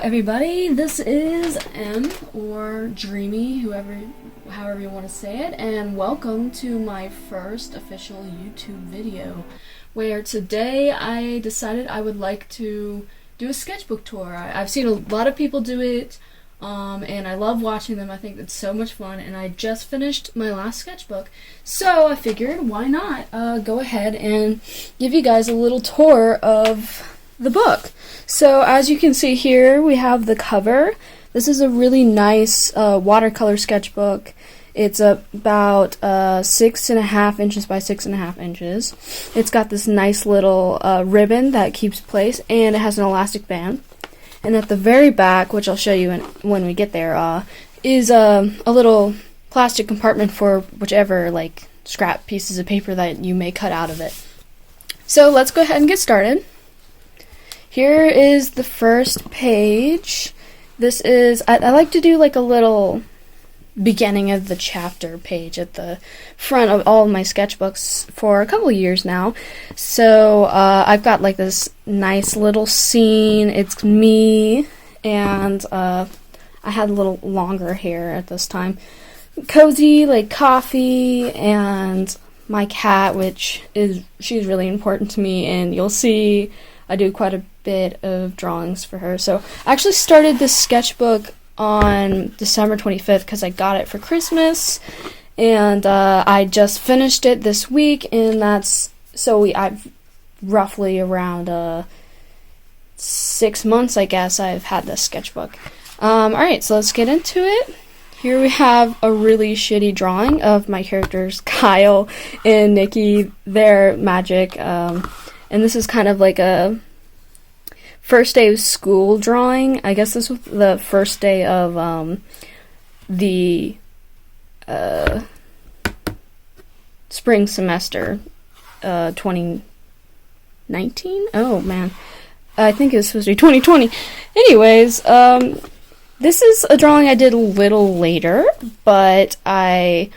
everybody, this is M, or Dreamy, however you want to say it, and welcome to my first official YouTube video, where today I decided I would like to do a sketchbook tour. I've seen a lot of people do it, and I love watching them. I think it's so much fun, and I just finished my last sketchbook, so I figured, why not go ahead and give you guys a little tour of the book. So as you can see here, we have the cover. This is a really nice watercolor sketchbook. It's about 6.5 inches by 6.5 inches. It's got this nice little ribbon that keeps place, and it has an elastic band. And at the very back, which I'll show you when we get there, is a little plastic compartment for whichever scrap pieces of paper that you may cut out of it. So let's go ahead and get started. Here is the first page. This is, I like to do a little beginning of the chapter page at the front of all of my sketchbooks for a couple of years now. So I've got this nice little scene. It's me, and I had a little longer hair at this time. Cozy, coffee, and my cat, she's really important to me, and you'll see I do quite a bit of drawings for her. So I actually started this sketchbook on December 25th because I got it for Christmas, and I just finished it this week, and I've roughly around 6 months, I guess, I've had this sketchbook. Alright, so let's get into it. Here we have a really shitty drawing of my characters, Kyle and Nikki. They're magic, and this is kind of like a first day of school drawing. I guess this was the first day of the spring semester, 2019? Oh man, I think it was supposed to be 2020. Anyways, this is a drawing I did a little later, but I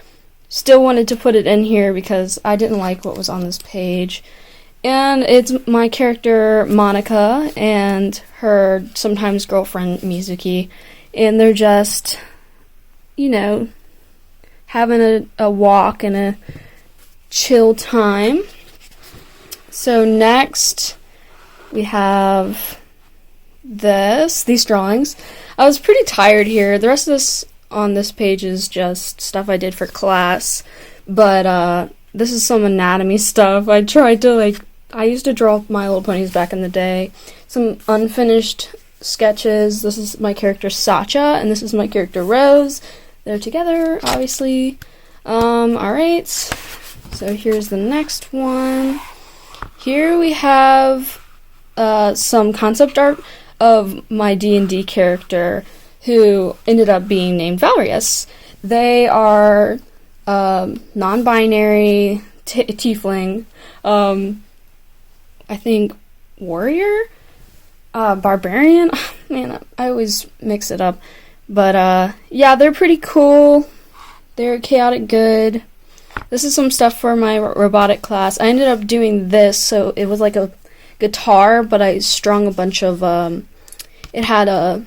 still wanted to put it in here because I didn't like what was on this page. And it's my character, Monica, and her sometimes girlfriend, Mizuki, and they're just, having a walk and a chill time. So next, we have these drawings. I was pretty tired here. The rest of this on this page is just stuff I did for class, but this is some anatomy stuff. I tried to, I used to draw My Little Ponies back in the day. Some unfinished sketches. This is my character Sacha, and this is my character Rose. They're together, obviously. Alright, so here's the next one. Here we have some concept art of my D&D character, who ended up being named Valerius. They are non-binary tiefling. I think warrior, barbarian. Man, I always mix it up. But yeah, they're pretty cool. They're chaotic good. This is some stuff for my robotic class. I ended up doing this, so it was like a guitar, but I strung a bunch of it had a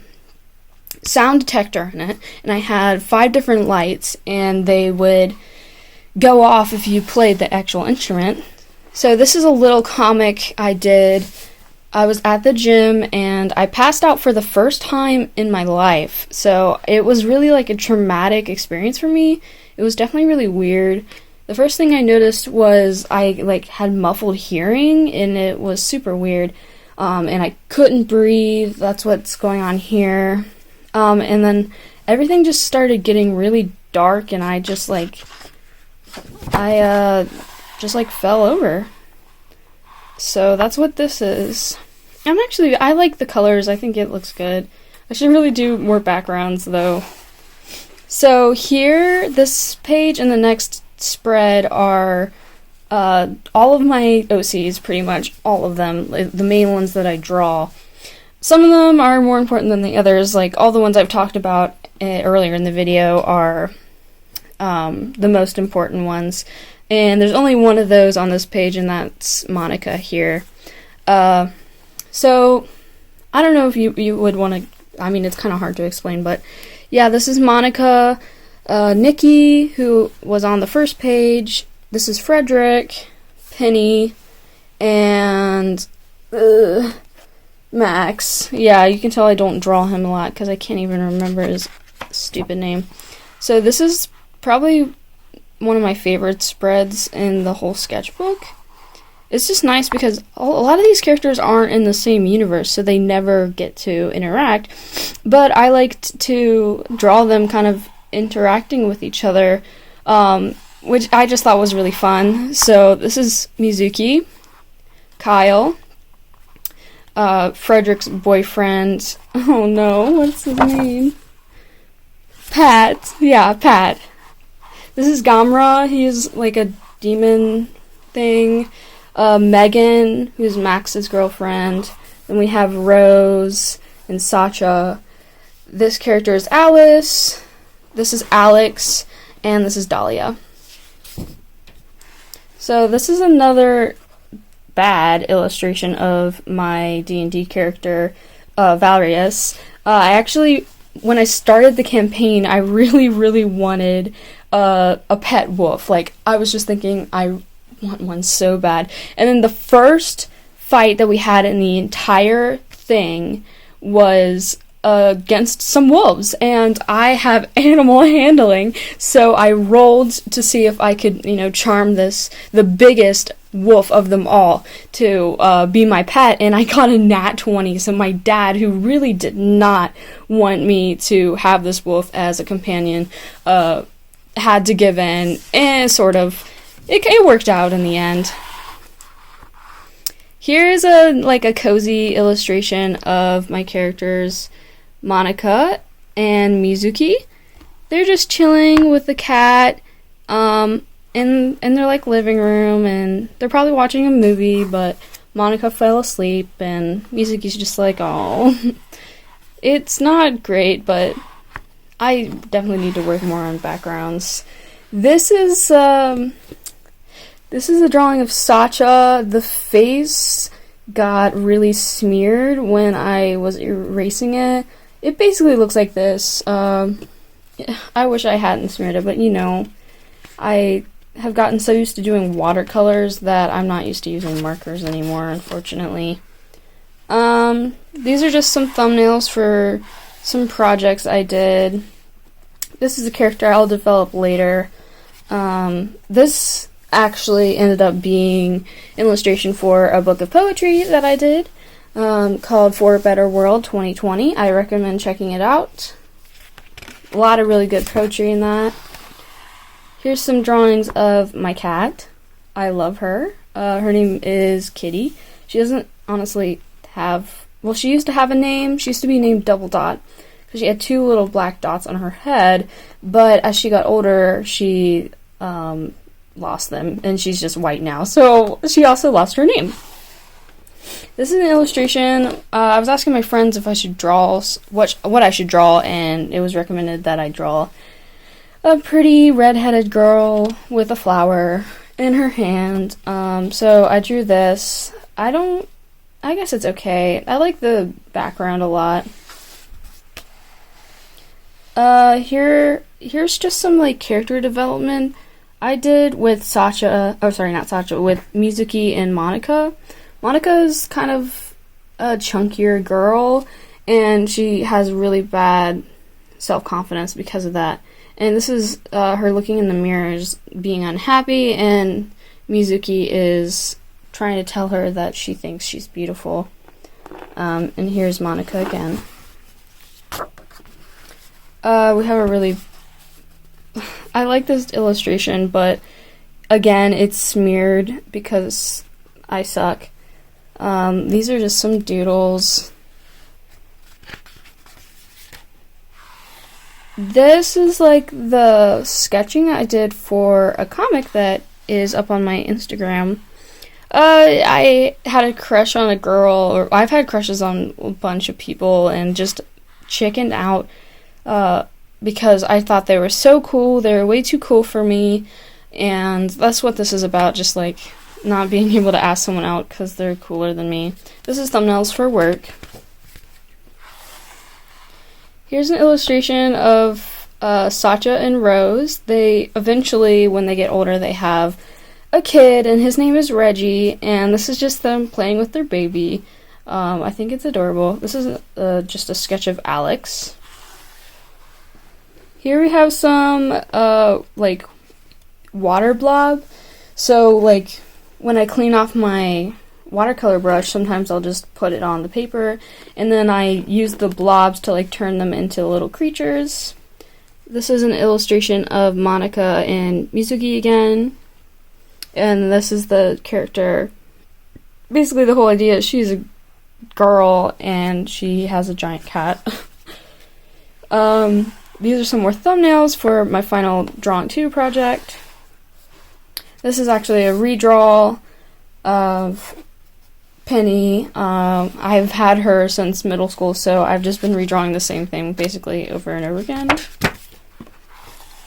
sound detector in it, and I had 5 different lights, and they would go off if you played the actual instrument. So this is a little comic I did. I was at the gym, and I passed out for the first time in my life. So it was really a traumatic experience for me. It was definitely really weird. The first thing I noticed was I had muffled hearing, and it was super weird. And I couldn't breathe. That's what's going on here. And then everything just started getting really dark, and I just fell over. So that's what this is. I like the colors. I think it looks good. I should really do more backgrounds though. So here, this page and the next spread are all of my OCs, pretty much all of them, the main ones that I draw. Some of them are more important than the others. All the ones I've talked about earlier in the video are the most important ones. And there's only one of those on this page, and that's Monica here. So I don't know if you would want to I mean, it's kind of hard to explain, but yeah, this is Monica, Nikki, who was on the first page. This is Frederick, Penny, and Max. Yeah, you can tell I don't draw him a lot because I can't even remember his stupid name. So this is probably one of my favorite spreads in the whole sketchbook. It's just nice because a lot of these characters aren't in the same universe, so they never get to interact. But I liked to draw them kind of interacting with each other, which I just thought was really fun. So this is Mizuki, Kyle, Frederick's boyfriend. Oh no, what's his name? Pat. Yeah, Pat. This is Gamra. He's like a demon thing. Megan, who's Max's girlfriend. Then we have Rose and Sacha. This character is Alice. This is Alex. And this is Dahlia. So this is another bad illustration of my D&D character, Valerius. I actually, when I started the campaign, I really wanted a pet wolf. Like, I was just thinking, I want one so bad. And then the first fight that we had in the entire thing was against some wolves, and I have animal handling, so I rolled to see if I could, charm the biggest wolf of them all to be my pet, and I got a nat 20, so my dad, who really did not want me to have this wolf as a companion, had to give in, and sort of, it worked out in the end. Here's a cozy illustration of my characters, Monica and Mizuki. They're just chilling with the cat in their living room, and they're probably watching a movie, but Monica fell asleep and Mizuki's just like, oh. It's not great, but I definitely need to work more on backgrounds. This is a drawing of Sacha. The face got really smeared when I was erasing it. It basically looks like this. I wish I hadn't smeared it, but I have gotten so used to doing watercolors that I'm not used to using markers anymore, unfortunately. These are just some thumbnails for some projects I did. This is a character I'll develop later. This actually ended up being illustration for a book of poetry that I did, called For a Better World 2020. I recommend checking it out. A lot of really good poetry in that. Here's some drawings of my cat. I love her. Her name is Kitty. She doesn't honestly have, well, she used to have a name. She used to be named Double Dot because she had two little black dots on her head, but as she got older, she lost them, and she's just white now, so she also lost her name. This is an illustration. I was asking my friends if I should draw what I should draw, and it was recommended that I draw a pretty red-headed girl with a flower in her hand. So I drew this. I guess it's okay. I like the background a lot. Here's just some character development I did with with Mizuki and Monica. Monica's kind of a chunkier girl, and she has really bad self-confidence because of that. And this is her looking in the mirror, just being unhappy, and Mizuki is trying to tell her that she thinks she's beautiful. And here's Monica again. We have a really... I like this illustration, but again, it's smeared because I suck. These are just some doodles. This is the sketching I did for a comic that is up on my Instagram. I had a crush on a girl, or I've had crushes on a bunch of people, and just chickened out because I thought they were so cool. They were way too cool for me, and that's what this is about, just not being able to ask someone out because they're cooler than me. This is thumbnails for work. Here's an illustration of Satya and Rose. They eventually, when they get older, they have a kid, and his name is Reggie, and this is just them playing with their baby. I think it's adorable. This is just a sketch of Alex. Here we have some, like, water blob. So, like, when I clean off my watercolor brush, sometimes I'll just put it on the paper, and then I use the blobs to, like, turn them into little creatures. This is an illustration of Monica and Mizuki again. And this is the character. Basically, the whole idea is she's a girl and she has a giant cat. These are some more thumbnails for my final Drawing 2 project. This is actually a redraw of Penny. I've had her since middle school, so I've just been redrawing the same thing basically over and over again.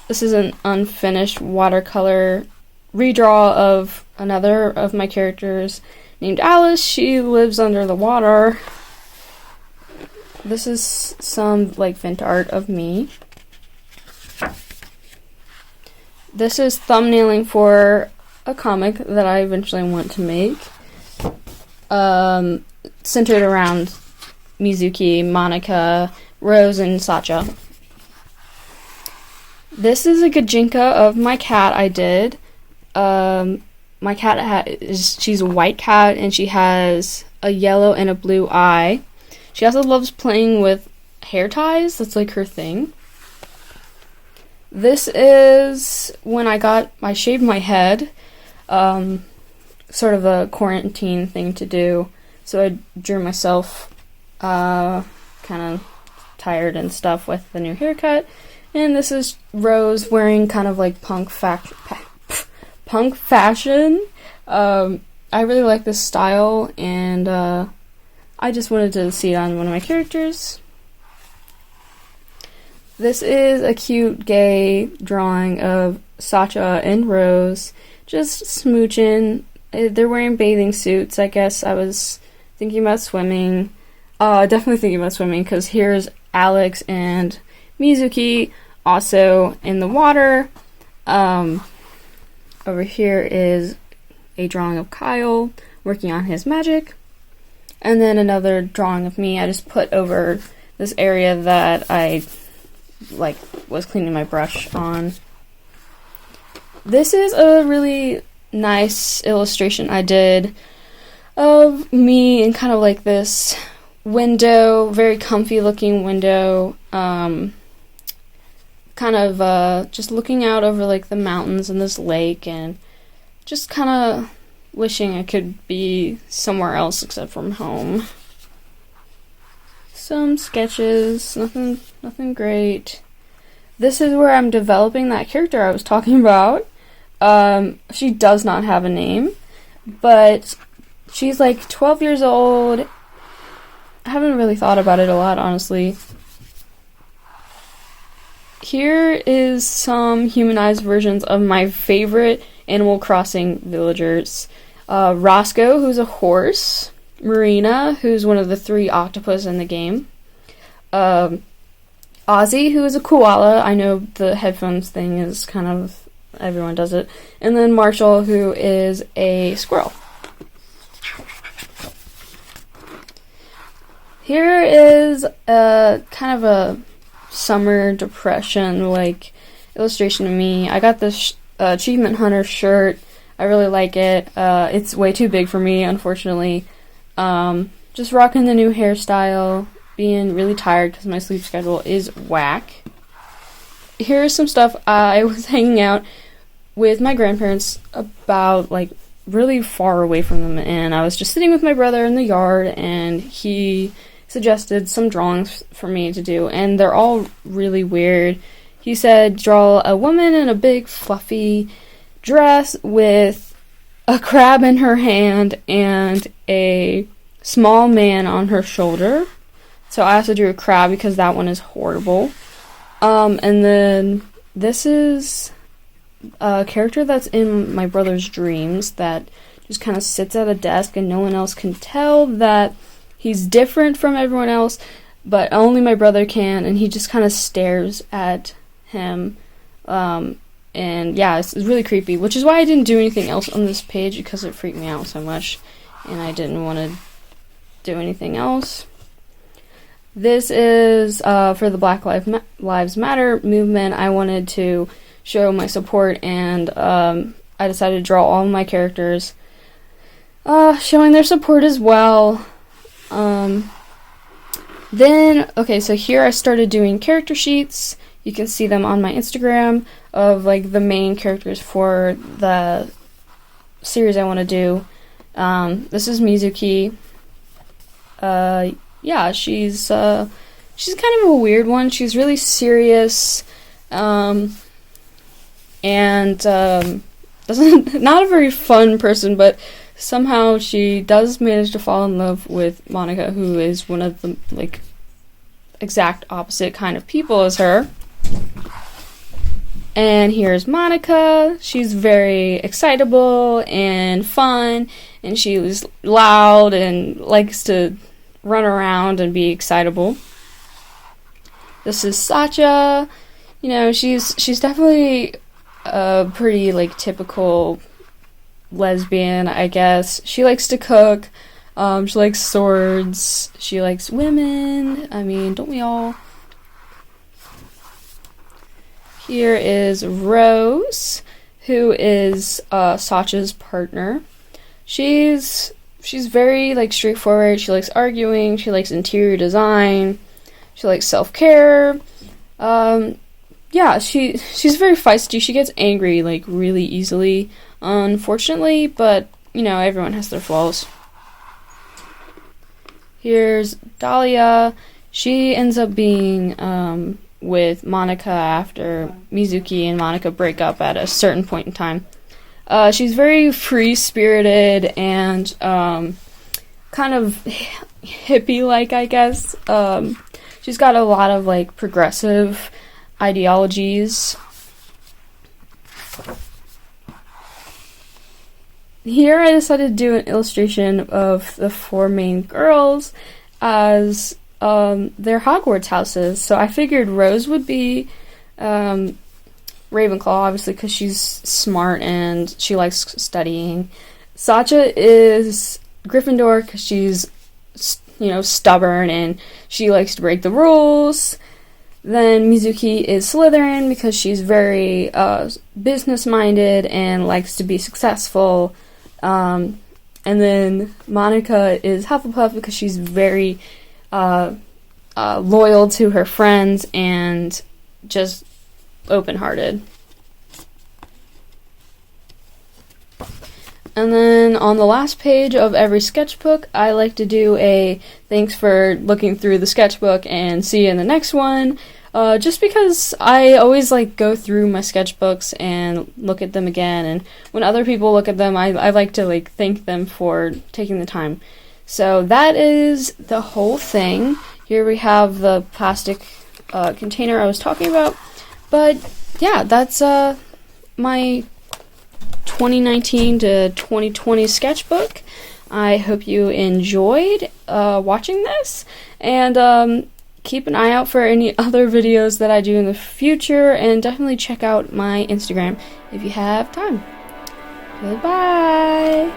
This is an unfinished watercolor redraw of another of my characters named Alice. She lives under the water. This is some like vent art of me. This is thumbnailing for a comic that I eventually want to make. Centered around Mizuki, Monica, Rose, and Satya. This is a Gajinka of my cat I did. My cat she's a white cat, and she has a yellow and a blue eye. She also loves playing with hair ties. That's like her thing. This is when I shaved my head. Sort of a quarantine thing to do. So I drew myself kind of tired and stuff with the new haircut. And this is Rose wearing kind of like punk fashion. I really like this style, and I just wanted to see it on one of my characters. This is a cute gay drawing of Satya and Rose just smooching. They're wearing bathing suits. I guess I was thinking about swimming. Definitely thinking about swimming, because here's Alex and Mizuki also in the water. Over here is a drawing of Kyle working on his magic. And then another drawing of me. I just put over this area that I was cleaning my brush on. This is a really nice illustration I did of me in kind of like this window, very comfy looking window, kind of just looking out over like the mountains and this lake, and just kind of wishing I could be somewhere else except from home. Some sketches, nothing great. This is where I'm developing that character I was talking about. She does not have a name, but she's like 12 years old. I haven't really thought about it a lot, honestly. Here is some humanized versions of my favorite Animal Crossing villagers. Roscoe, who's a horse. Marina, who's one of the 3 octopus in the game. Ozzy, who is a koala. I know the headphones thing is kind of, everyone does it. And then Marshall, who is a squirrel. Here is a kind of a summer depression like illustration of me. I got this Achievement Hunter shirt. I really like it. It's way too big for me, unfortunately. Just rocking the new hairstyle, being really tired because my sleep schedule is whack. Here's some stuff. I was hanging out with my grandparents about like really far away from them, and I was just sitting with my brother in the yard, and he suggested some drawings for me to do, and they're all really weird. He said draw a woman in a big fluffy dress with a crab in her hand and a small man on her shoulder. So I also drew a crab because that one is horrible. And then this is a character that's in my brother's dreams that just kind of sits at a desk and no one else can tell that he's different from everyone else. but only my brother can, and he just kind of stares at him. And yeah, it's really creepy, which is why I didn't do anything else on this page, because it freaked me out so much, and I didn't want to do anything else. This is for the Black Lives Matter movement. I wanted to show my support, and I decided to draw all of my characters showing their support as well. Then, okay, so here I started doing character sheets. You can see them on my Instagram of like the main characters for the series I want to do. This is Mizuki. Yeah, she's kind of a weird one. She's really serious, and not a very fun person, but somehow she does manage to fall in love with Monica, who is one of the like exact opposite kind of people as her. And here's Monica. She's very excitable and fun, and she was loud and likes to run around and be excitable. This is Sacha. You know, she's definitely a pretty like typical lesbian, I guess. She likes to cook. She likes swords. She likes women. I mean, don't we all? Here is Rose, who is Sacha's partner. She's very like straightforward. She likes arguing. She likes interior design. She likes self-care. Yeah, she's very feisty. She gets angry like really easily, unfortunately, but you know, everyone has their flaws. Here's Dahlia. She ends up being with Monica after Mizuki and Monica break up at a certain point in time. She's very free-spirited and kind of hippie-like, I guess. She's got a lot of like progressive ideologies. Here I decided to do an illustration of the four main girls as their Hogwarts houses. So I figured Rose would be Ravenclaw, obviously, because she's smart and she likes studying. Sacha is Gryffindor because she's, you know, stubborn and she likes to break the rules. Then Mizuki is Slytherin because she's very business-minded and likes to be successful. And then Monica is Hufflepuff because she's very loyal to her friends and just open-hearted. And then on the last page of every sketchbook, I like to do a thanks for looking through the sketchbook and see you in the next one. Just because I always like go through my sketchbooks and look at them again, and when other people look at them, I like to like thank them for taking the time. So that is the whole thing. Here we have the plastic container I was talking about. But yeah, that's my 2019 to 2020 sketchbook. I hope you enjoyed watching this, and keep an eye out for any other videos that I do in the future, and definitely check out my Instagram if you have time. Goodbye!